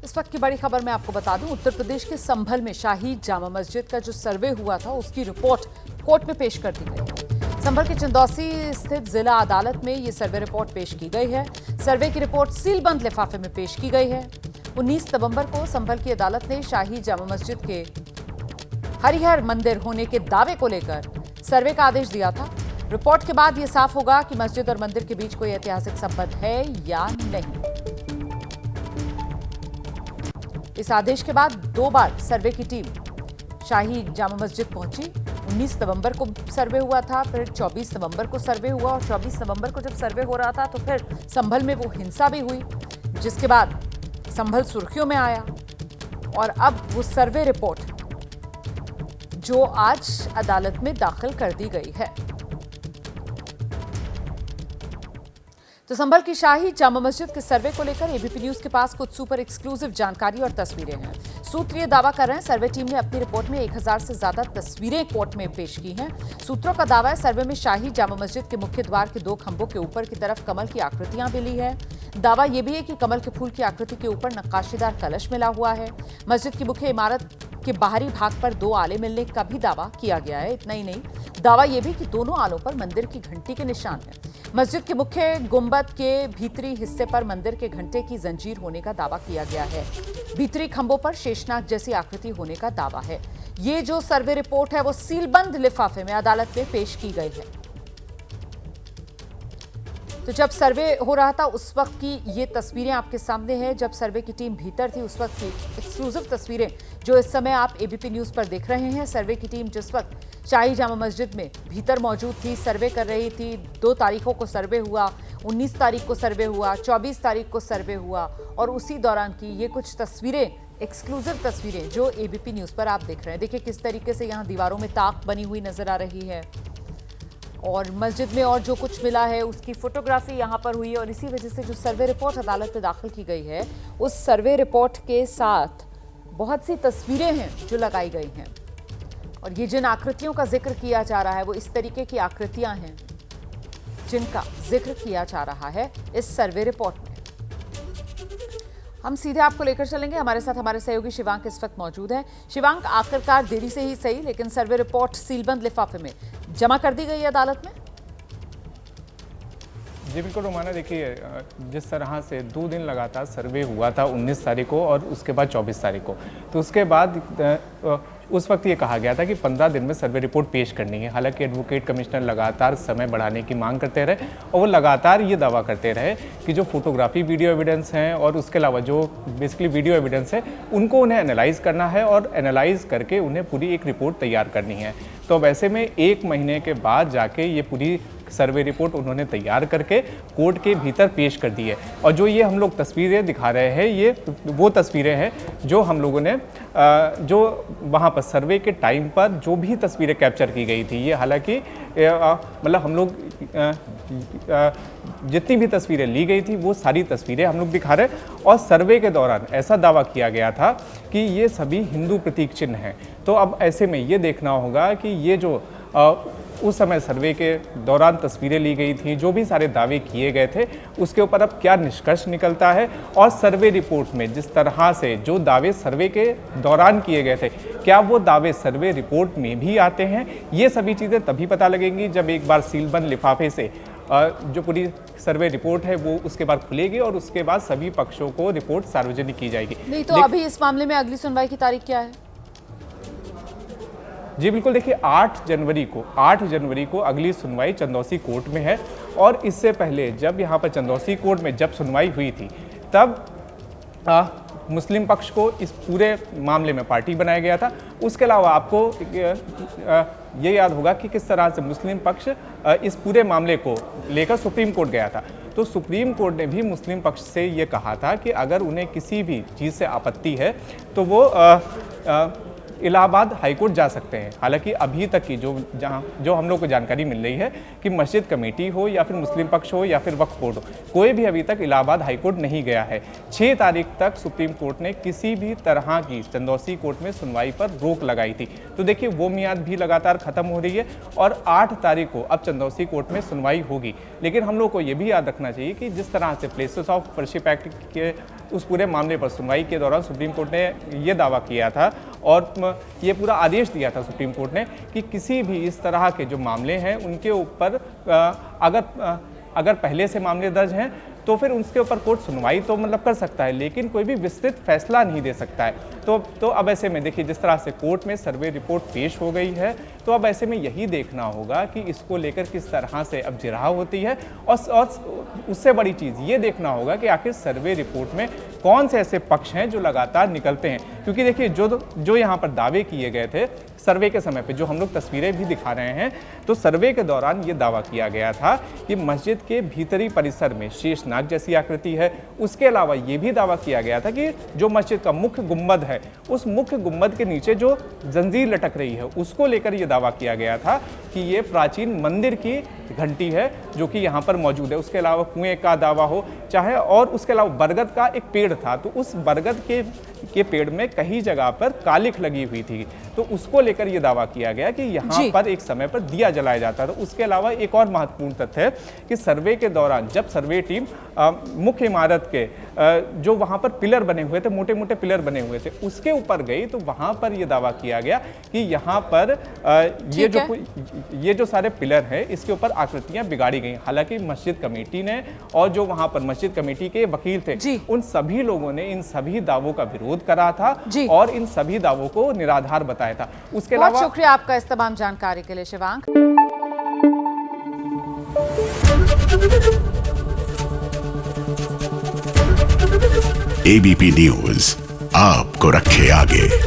इस वक्त की बड़ी खबर मैं आपको बता दूं, उत्तर प्रदेश के संभल में शाही जामा मस्जिद का जो सर्वे हुआ था उसकी रिपोर्ट कोर्ट में पेश कर दी गई। संभल के चंदौसी स्थित जिला अदालत में ये सर्वे रिपोर्ट पेश की गई है। सर्वे की रिपोर्ट सीलबंद लिफाफे में पेश की गई है। 19 नवंबर को संभल की अदालत ने शाही जामा मस्जिद के हरिहर मंदिर होने के दावे को लेकर सर्वे का आदेश दिया था। रिपोर्ट के बाद यह साफ होगा कि मस्जिद और मंदिर के बीच कोई ऐतिहासिक संबंध है या नहीं। इस आदेश के बाद 2 बार सर्वे की टीम शाही जामा मस्जिद पहुंची। 19 नवंबर को सर्वे हुआ था, फिर 24 नवंबर को सर्वे हुआ और 24 नवंबर को जब सर्वे हो रहा था तो फिर संभल में वो हिंसा भी हुई, जिसके बाद संभल सुर्खियों में आया। और अब वो सर्वे रिपोर्ट जो आज अदालत में दाखिल कर दी गई है। तो संभल की शाही जामा मस्जिद के सर्वे को लेकर एबीपी न्यूज के पास कुछ सुपर एक्सक्लूसिव जानकारी और तस्वीरें हैं। सूत्र ये दावा कर रहे हैं, सर्वे टीम ने अपनी रिपोर्ट में 1000 से ज्यादा तस्वीरें कोर्ट में पेश की हैं। सूत्रों का दावा है, सर्वे में शाही जामा मस्जिद के मुख्य द्वार के 2 खंभों के ऊपर की तरफ कमल की आकृतियां मिली है। दावा यह भी है कि कमल के फूल की आकृति के ऊपर नक्काशीदार कलश मिला हुआ है। मस्जिद की मुख्य इमारत के बाहरी भाग पर 2 आले मिलने का भी दावा किया गया है। इतना ही नहीं, दावा यह भी कि दोनों आलों पर मंदिर की घंटी के निशान हैं। मस्जिद के मुख्य गुंबद के भीतरी हिस्से पर मंदिर के घंटे की जंजीर होने का दावा किया गया है। भीतरी खंभों पर शेषनाग जैसी आकृति होने का दावा है। ये जो सर्वे रिपोर्ट है वो सीलबंद लिफाफे में अदालत में पेश की गई है। तो जब सर्वे हो रहा था उस वक्त की ये तस्वीरें आपके सामने हैं। जब सर्वे की टीम भीतर थी उस वक्त की एक्सक्लूसिव तस्वीरें जो इस समय आप एबीपी न्यूज पर देख रहे हैं। सर्वे की टीम जिस वक्त शाही जामा मस्जिद में भीतर मौजूद थी, सर्वे कर रही थी। 2 तारीखों को सर्वे हुआ, 19 तारीख को सर्वे हुआ, 24 तारीख को सर्वे हुआ और उसी दौरान की ये कुछ तस्वीरें, एक्सक्लूसिव तस्वीरें जो एबीपी न्यूज पर आप देख रहे हैं। देखिए किस तरीके से यहाँ दीवारों में ताक बनी हुई नजर आ रही है और मस्जिद में और जो कुछ मिला है उसकी फोटोग्राफी यहाँ पर हुई है। और इसी वजह से जो सर्वे रिपोर्ट अदालत में दाखिल की गई है उस सर्वे रिपोर्ट के साथ बहुत सी तस्वीरें हैं जो लगाई गई हैं। और ये जिन आकृतियों का जिक्र किया जा रहा है वो इस तरीके की आकृतियां हैं जिनका जिक्र किया जा रहा है इस सर्वे रिपोर्ट में। हम सीधे आपको लेकर चलेंगे, हमारे साथ हमारे सहयोगी शिवांक इस वक्त मौजूद है। शिवांक, आखिरकार देरी से ही सही लेकिन सर्वे रिपोर्ट सीलबंद लिफाफे में जमा कर दी गई है अदालत में। जी बिल्कुल रोमाना, देखिए जिस तरह से 2 दिन लगातार सर्वे हुआ था 19 तारीख को और उसके बाद 24 तारीख को, तो उसके बाद उस वक्त ये कहा गया था कि 15 दिन में सर्वे रिपोर्ट पेश करनी है। हालांकि एडवोकेट कमिश्नर लगातार समय बढ़ाने की मांग करते रहे और वो लगातार ये दावा करते रहे कि जो फोटोग्राफी वीडियो एविडेंस हैं और उसके अलावा जो बेसिकली वीडियो एविडेंस है उनको उन्हें एनालाइज करना है और एनालाइज करके उन्हें पूरी एक रिपोर्ट तैयार करनी है। तो वैसे में 1 महीने के बाद जाके ये पूरी सर्वे रिपोर्ट उन्होंने तैयार करके कोर्ट के भीतर पेश कर दी है। और जो ये हम लोग तस्वीरें दिखा रहे हैं ये वो तस्वीरें हैं जो हम लोगों ने जो वहाँ पर सर्वे के टाइम पर जो भी तस्वीरें कैप्चर की गई थी। ये हालांकि मतलब हम लोग जितनी भी तस्वीरें ली गई थी वो सारी तस्वीरें हम लोग दिखा रहे हैं। और सर्वे के दौरान ऐसा दावा किया गया था कि ये सभी हिंदू प्रतीक चिन्ह हैं। तो अब ऐसे में ये देखना होगा कि ये जो उस समय सर्वे के दौरान तस्वीरें ली गई थी, जो भी सारे दावे किए गए थे उसके ऊपर अब क्या निष्कर्ष निकलता है। और सर्वे रिपोर्ट में जिस तरह से जो दावे सर्वे के दौरान किए गए थे क्या वो दावे सर्वे रिपोर्ट में भी आते हैं, ये सभी चीज़ें तभी पता लगेंगी जब एक बार सीलबंद लिफाफे से जो पूरी सर्वे रिपोर्ट है वो उसके बाद खुलेगी और उसके बाद सभी पक्षों को रिपोर्ट सार्वजनिक की जाएगी। नहीं तो अभी इस मामले में अगली सुनवाई की तारीख क्या है? जी बिल्कुल, देखिए 8 जनवरी को अगली सुनवाई चंदौसी कोर्ट में है। और इससे पहले जब यहाँ पर चंदौसी कोर्ट में जब सुनवाई हुई थी तब मुस्लिम पक्ष को इस पूरे मामले में पार्टी बनाया गया था। उसके अलावा आपको ये याद होगा कि किस तरह से मुस्लिम पक्ष इस पूरे मामले को लेकर सुप्रीम कोर्ट गया था। तो सुप्रीम कोर्ट ने भी मुस्लिम पक्ष से ये कहा था कि अगर उन्हें किसी भी चीज़ से आपत्ति है तो वो इलाहाबाद हाईकोर्ट जा सकते हैं। हालांकि अभी तक की जो हम लोग को जानकारी मिल रही है कि मस्जिद कमेटी हो या फिर मुस्लिम पक्ष हो या फिर वक्फ बोर्ड हो, कोई भी अभी तक इलाहाबाद हाईकोर्ट नहीं गया है। 6 तारीख तक सुप्रीम कोर्ट ने किसी भी तरह की चंदौसी कोर्ट में सुनवाई पर रोक लगाई थी। तो देखिए वो मियाद भी लगातार खत्म हो रही है और 8 तारीख को अब चंदौसी कोर्ट में सुनवाई होगी। लेकिन हम लोग को ये भी याद रखना चाहिए कि जिस तरह से प्लेसेस ऑफ वर्शिप एक्ट के उस पूरे मामले पर सुनवाई के दौरान सुप्रीम कोर्ट ने ये दावा किया था और ये पूरा आदेश दिया था सुप्रीम कोर्ट ने कि किसी भी इस तरह के जो मामले हैं उनके ऊपर अगर पहले से मामले दर्ज हैं तो फिर उसके ऊपर कोर्ट सुनवाई तो मतलब कर सकता है, लेकिन कोई भी विस्तृत फैसला नहीं दे सकता है। तो अब ऐसे में देखिए, जिस तरह से कोर्ट में सर्वे रिपोर्ट पेश हो गई है, तो अब ऐसे में यही देखना होगा कि इसको लेकर किस तरह से अब जिरह होती है और उससे बड़ी चीज़ ये देखना होगा कि आखिर सर्वे रिपोर्ट में कौन से ऐसे पक्ष हैं जो लगातार निकलते हैं। क्योंकि देखिए, जो यहाँ पर दावे किए गए थे सर्वे के समय पे, जो हम लोग तस्वीरें भी दिखा रहे हैं, तो सर्वे के दौरान ये दावा किया गया था कि मस्जिद के भीतरी परिसर में शेषनाग जैसी आकृति है। उसके अलावा ये भी दावा किया गया था कि जो मस्जिद का मुख्य गुंबद है, उस मुख्य गुंबद के नीचे जो जंजीर लटक रही है, उसको लेकर ये दावा किया गया था कि ये प्राचीन मंदिर की घंटी है जो कि यहाँ पर मौजूद है। उसके अलावा कुएं का दावा हो चाहे, और उसके अलावा बरगद का एक पेड़ था, तो उस बरगद के पेड़ में कई जगह पर कालिख लगी हुई थी, तो उसको लेकर यह दावा किया गया कि यहाँ पर एक समय पर दिया जलाया जाता था। उसके अलावा एक और महत्वपूर्ण तथ्य है कि सर्वे के दौरान जब सर्वे टीम मुख्य इमारत के जो वहाँ पर पिलर बने हुए थे, मोटे मोटे पिलर बने हुए थे, उसके ऊपर गई, तो वहाँ पर यह दावा किया गया कि यहाँ पर ये जो सारे पिलर हैं, इसके ऊपर आकृतियां बिगाड़ी गई। हालांकि मस्जिद कमेटी ने और जो वहां पर मस्जिद कमेटी के वकील थे, उन सभी लोगों ने इन सभी दावों का विरोध करा था और इन सभी दावों को निराधार बताया था। उसके अलावा बहुत शुक्रिया आपका इस तमाम जानकारी के लिए शिवांग। एबीपी न्यूज आपको रखे आगे।